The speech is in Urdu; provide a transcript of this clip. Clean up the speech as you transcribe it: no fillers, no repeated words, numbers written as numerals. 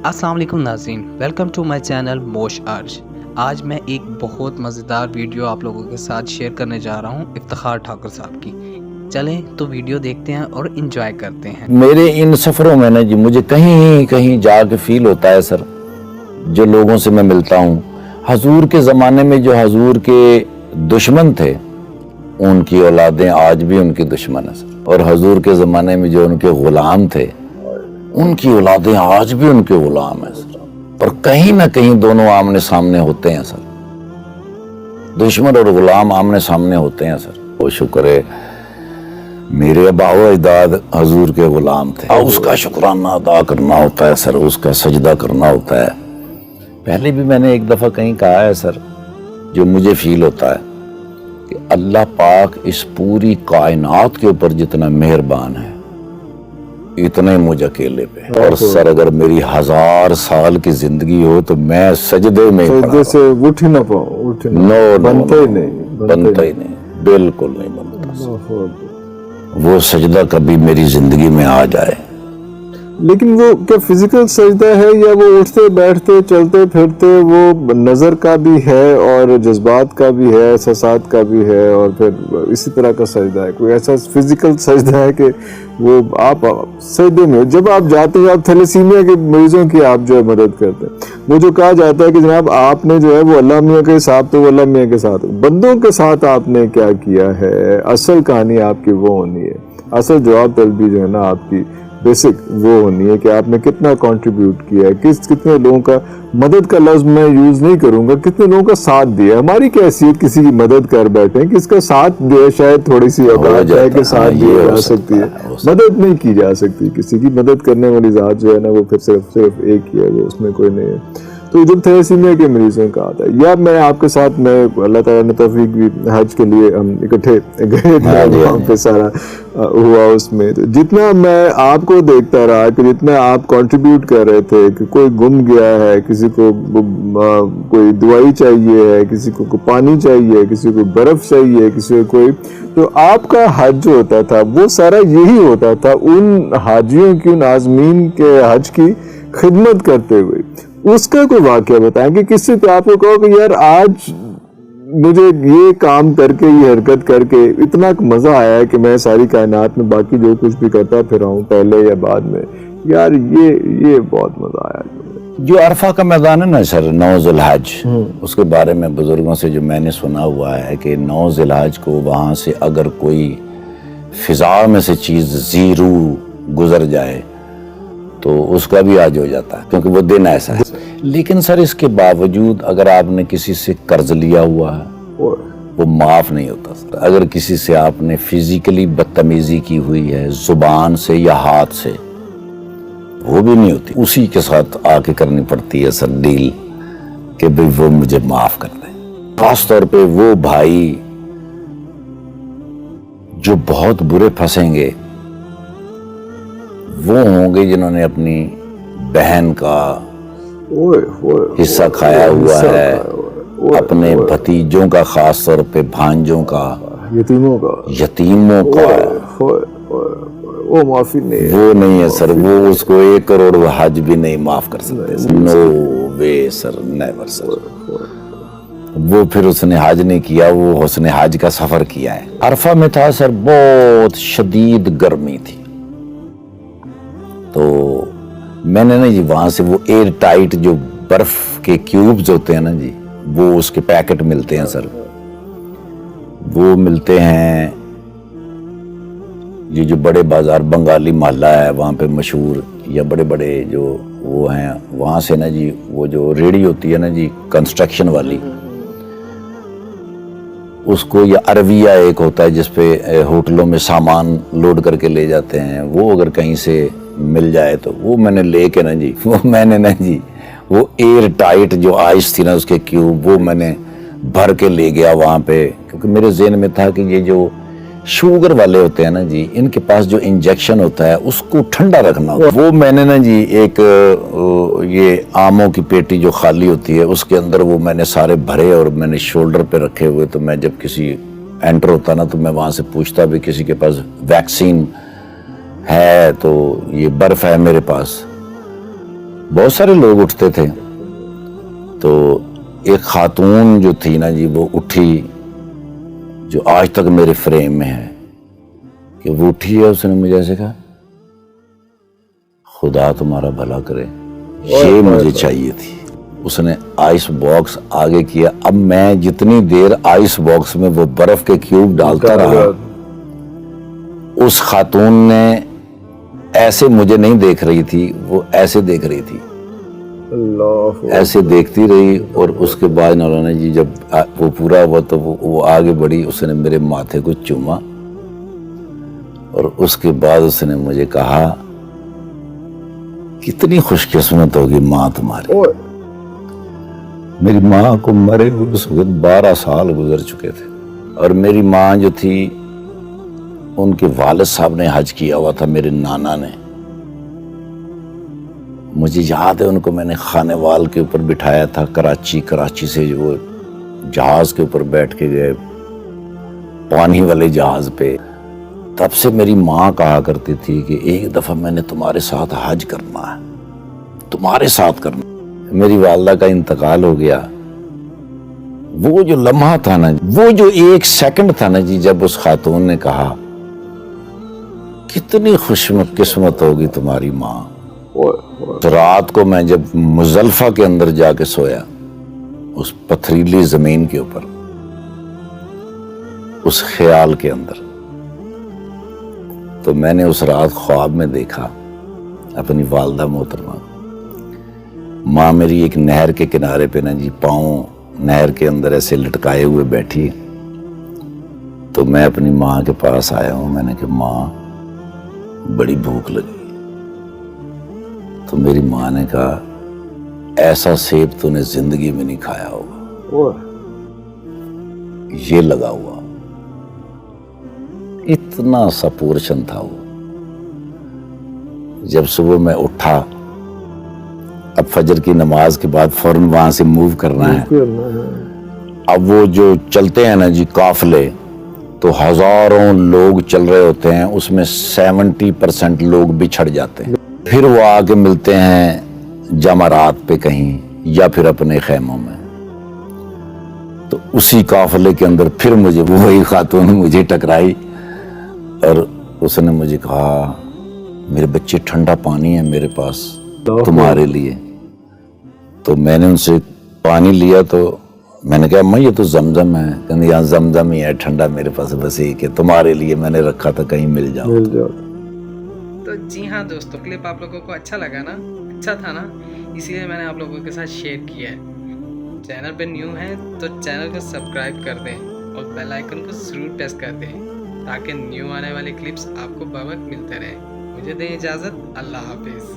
السلام علیکم ناظرین، ویلکم ٹو مائی چینل موش ارج۔ آج میں ایک بہت مزیدار ویڈیو آپ لوگوں کے ساتھ شیئر کرنے جا رہا ہوں افتخار ٹھاکر صاحب کی۔ چلیں تو ویڈیو دیکھتے ہیں اور انجوائے کرتے ہیں۔ میرے ان سفروں میں جی مجھے کہیں جا کے فیل ہوتا ہے سر، جو لوگوں سے میں ملتا ہوں، حضور کے زمانے میں جو حضور کے دشمن تھے ان کی اولادیں آج بھی ان کی دشمن ہیں سر، اور حضور کے زمانے میں جو ان کے غلام تھے ان کی اولادیں آج بھی ان کے غلام ہیں سر، اور کہیں نہ کہیں دونوں آمنے سامنے ہوتے ہیں سر، دشمن اور غلام آمنے سامنے ہوتے ہیں سر۔ وہ شکر ہے میرے آبا و اجداد حضور کے غلام تھے، اس کا شکرانہ ادا کرنا ہوتا ہے سر، اس کا سجدہ کرنا ہوتا ہے۔ پہلے بھی میں نے ایک دفعہ کہیں کہا ہے سر، جو مجھے فیل ہوتا ہے کہ اللہ پاک اس پوری کائنات کے اوپر جتنا مہربان ہے اتنے مجھ اکیلے پہ، اور سر اگر میری 1000 سال کی زندگی ہو تو میں سجدے میں سجدے سے اٹھ ہی نہ پاؤں، بنتا ہی نہیں، بنتا ہی نہیں، بالکل نہیں بنتا۔ وہ سجدہ کبھی میری زندگی میں آ جائے۔ لیکن وہ کیا فزیکل سجدہ ہے یا وہ اٹھتے بیٹھتے چلتے پھرتے وہ نظر کا بھی ہے اور جذبات کا بھی ہے، احساسات کا بھی ہے، اور پھر اسی طرح کا سجدہ ہے؟ کوئی ایسا فزیکل سجدہ ہے کہ وہ آپ سجدے میں جب آپ جاتے ہیں، آپ تھیلیسیمیا کے مریضوں کی آپ جو ہے مدد کرتے ہیں، وہ جو کہا جاتا ہے کہ جناب آپ نے جو ہے وہ اللہ میاں کے ساتھ، تو وہ اللہ میاں کے ساتھ، بندوں کے ساتھ آپ نے کیا کیا ہے، اصل کہانی آپ کی وہ ہونی ہے، اصل جواب طلبی جو ہے نا آپ کی بیسک وہ ہونی ہے کہ آپ نے کتنا کنٹریبیوٹ کیا ہے، کتنے لوگوں کا، مدد کا لفظ میں یوز نہیں کروں گا، کتنے لوگوں کا ساتھ دیا۔ ہماری کیا حیثیت کسی کی مدد کر بیٹھے ہیں کہ اس کا ساتھ جو ہے شاید تھوڑی سی عبارت ہے کہ ساتھ دی جا سکتی ہے، مدد نہیں کی جا سکتی۔ کسی کی مدد کرنے والی ذات جو ہے نا وہ پھر صرف ایک ہی ہے، وہ اس میں کوئی نہیں ہے۔ تو جب تھیلیسیمیا کے مریضوں کا آتا ہے، یا میں آپ کے ساتھ، میں اللہ تعالیٰ نے توفیق بھی، حج کے لیے ہم اکٹھے گئے تھے، وہاں پہ سارا ہوا اس میں، تو جتنا میں آپ کو دیکھتا رہا کہ جتنا آپ کنٹریبیوٹ کر رہے تھے کہ کوئی گم گیا ہے، کسی کو کوئی دوائی چاہیے ہے، کسی کو پانی چاہیے، کسی کو برف چاہیے، کسی کو کوئی، تو آپ کا حج جو ہوتا تھا وہ سارا یہی ہوتا تھا، ان حاجیوں کی، ان عازمین کے حج کی خدمت کرتے ہوئے۔ اس کا کوئی واقعہ بتائیں کہ کس سے آپ کو کہو کہ یار آج مجھے یہ کام کر کے، یہ حرکت کر کے اتنا مزہ آیا ہے کہ میں ساری کائنات میں باقی جو کچھ بھی کرتا پھر ہوں پہلے یا بعد میں، یار یہ بہت مزہ آیا۔ جو عرفہ کا میدان ہے نا سر، 9 ذی الحج، اس کے بارے میں بزرگوں سے جو میں نے سنا ہوا ہے کہ 9 ذی الحج کو وہاں سے اگر کوئی فضا میں سے چیز زیرو گزر جائے تو اس کا بھی آج ہو جاتا ہے، کیونکہ وہ دن ایسا ہے۔ لیکن سر اس کے باوجود اگر آپ نے کسی سے قرض لیا ہوا ہے وہ معاف نہیں ہوتا سر۔ اگر کسی سے آپ نے فزیکلی بدتمیزی کی ہوئی ہے زبان سے یا ہاتھ سے، وہ بھی نہیں ہوتی، اسی کے ساتھ آ کے کرنی پڑتی ہے سر ڈیل کہ بھئی وہ مجھے معاف کر دیں۔ خاص طور پہ وہ بھائی جو بہت برے پھنسیں گے وہ ہوں گے جنہوں نے اپنی بہن کا حصہ کھایا ہوا ہے، اپنے بھتیجوں کا، خاص طور پہ بھانجوں کا، یتیموں کا، وہ معافی نہیں، وہ نہیں ہے سر، وہ اس کو 1 کروڑ حج بھی نہیں معاف کر سکتے، نو وے سر، نیور سر۔ وہ پھر اس نے حج نہیں کیا، وہ حسن حج کا سفر کیا ہے۔ عرفہ میں تھا سر، بہت شدید گرمی تھی، تو میں نے نا جی وہاں سے وہ ایئر ٹائٹ جو برف کے کیوبز ہوتے ہیں نا جی، وہ اس کے پیکٹ ملتے ہیں سر، وہ ملتے ہیں یہ جو بڑے بازار بنگالی محلہ ہے وہاں پہ مشہور، یا بڑے بڑے جو وہ ہیں وہاں سے نا جی، وہ جو ریڑھی ہوتی ہے نا جی کنسٹرکشن والی، اس کو، یا عربیہ ایک ہوتا ہے جس پہ ہوٹلوں میں سامان لوڈ کر کے لے جاتے ہیں، وہ اگر کہیں سے مل جائے تو وہ میں نے لے کے نا جی، وہ ایئر ٹائٹ جو آئس تھی نا اس کے کیوب، وہ میں نے بھر کے لے گیا وہاں پہ، کیونکہ میرے ذہن میں تھا کہ یہ جو شوگر والے ہوتے ہیں نا جی، ان کے پاس جو انجیکشن ہوتا ہے اس کو ٹھنڈا رکھنا ہوتا ہے، وہ میں نے نا جی ایک یہ آموں کی پیٹی جو خالی ہوتی ہے اس کے اندر وہ میں نے سارے بھرے، اور میں نے شولڈر پہ رکھے ہوئے، تو میں جب کسی انٹر ہوتا نا تو میں وہاں سے پوچھتا بھی کسی کے پاس ویکسین ہے تو یہ برف ہے میرے پاس، بہت سارے لوگ اٹھتے تھے. تو ایک خاتون جو تھی نا جی وہ اٹھی, جو آج تک میرے فریم میں ہے کہ وہ اٹھی ہے, اس نے مجھے ایسے کہا خدا تمہارا بھلا کرے, یہ مجھے چاہیے تھی. اس نے آئس باکس آگے کیا. اب میں جتنی دیر آئس باکس میں وہ برف کے کیوب ڈالتا رہا, اس خاتون نے ایسے مجھے نہیں دیکھ رہی تھی, وہ ایسے دیکھ رہی تھی, ایسے دیکھتی رہی. اور اس کے بعد مولانا جی جب وہ پورا ہوا تو وہ آگے بڑھی, اس نے میرے ماتھے کو چوما اور اس کے بعد اس نے مجھے کہا کتنی خوش قسمت ہوگی ماں تمہاری. میری ماں کو مرے اس وقت 12 سال گزر چکے تھے, اور میری ماں جو تھی ان کے والد صاحب نے حج کیا ہوا تھا, میرے نانا نے. مجھے یاد ہے ان کو میں نے خانے وال کے اوپر بٹھایا تھا, کراچی سے جو وہ جہاز کے اوپر بیٹھ کے گئے, پانی والے جہاز پہ. تب سے میری ماں کہا کرتی تھی کہ ایک دفعہ میں نے تمہارے ساتھ حج کرنا ہے, تمہارے ساتھ کرنا. میری والدہ کا انتقال ہو گیا. وہ جو لمحہ تھا نا, وہ جو 1 سیکنڈ تھا نا جی, جب اس خاتون نے کہا کتنی خوش قسمت ہوگی تمہاری ماں. تو رات کو میں جب مزدلفہ کے اندر جا کے سویا, اس پتھریلی زمین کے اوپر, اس خیال کے اندر, تو میں نے اس رات خواب میں دیکھا اپنی والدہ محترمہ, ماں میری ایک نہر کے کنارے پہ نا جی پاؤں نہر کے اندر ایسے لٹکائے ہوئے بیٹھی. تو میں اپنی ماں کے پاس آیا ہوں, میں نے کہا ماں بڑی بھوک لگی. تو میری ماں نے کہا ایسا سیب تو نے زندگی میں نہیں کھایا ہوگا, یہ لگا ہوا. اتنا سا پورشن تھا وہ. جب صبح میں اٹھا, اب فجر کی نماز کے بعد فوراً وہاں سے موو کرنا ہے. اب وہ جو چلتے ہیں نا جی قافلے, تو ہزاروں لوگ چل رہے ہوتے ہیں, اس میں 70% لوگ بچھڑ جاتے ہیں. پھر وہ آ کے ملتے ہیں جمرات پہ کہیں یا پھر اپنے خیموں میں. تو اسی قافلے کے اندر پھر مجھے وہی خاتون مجھے ٹکرائی, اور اس نے مجھے کہا میرے بچے ٹھنڈا پانی ہے میرے پاس تمہارے لیے. تو میں نے ان سے پانی لیا, تو میں نے کہا اماں یہ تو زمزم ہے. کہنے یہاں زمزم ہی ہے ٹھنڈا, میرے پاس بس ایک ہے, تمہارے لیے میں نے رکھا تھا کہیں مل جاؤ. تو جی ہاں دوستوں, کلپ آپ لوگوں کو اچھا لگا نا, اچھا تھا نا, اسی لیے میں نے آپ لوگوں کے ساتھ شیئر کیا ہے. چینل پہ نیو ہیں تو چینل کو سبسکرائب کر دیں اور بیل آئیکن کو ضرور پریس کر دیں تاکہ نیو آنے والے کلپس آپ کو بوقت ملتے رہیں. مجھے دیں اجازت, اللہ حافظ.